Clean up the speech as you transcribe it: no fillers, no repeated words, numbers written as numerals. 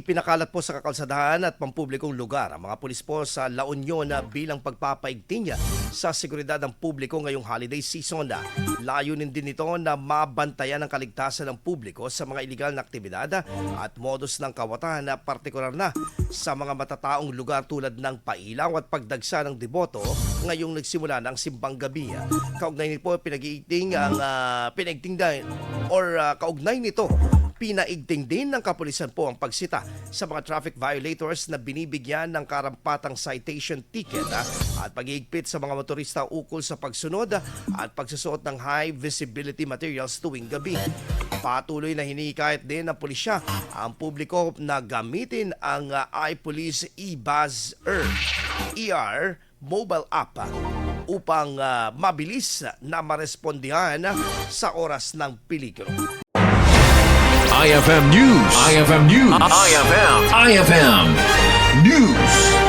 Pinakalat po sa Kakalsadahan at Pampublikong Lugar ang mga pulis po sa La Union na bilang pagpapaigting sa seguridad ng publiko ngayong holiday season. Layunin din ito na mabantayan ang kaligtasan ng publiko sa mga iligal na aktibidad at modus ng kawatan na partikular na sa mga matataong lugar tulad ng pailaw at pagdagsa ng deboto ngayong nagsimula ng simbang gabi. Kaugnay nito po pinag-iigting ang kaugnay nito Pinaiigting din ng kapulisan po ang pagsita sa mga traffic violators na binibigyan ng karampatang citation ticket at pag-iigpit sa mga motorista ukol sa pagsunod at pagsusuot ng high visibility materials tuwing gabi. Patuloy na hinihikayat din ng pulisya ang publiko na gamitin ang iPolice eBuzzer ER mobile app upang mabilis na marespondihan sa oras ng peligro. IFM News. IFM News. IFM News.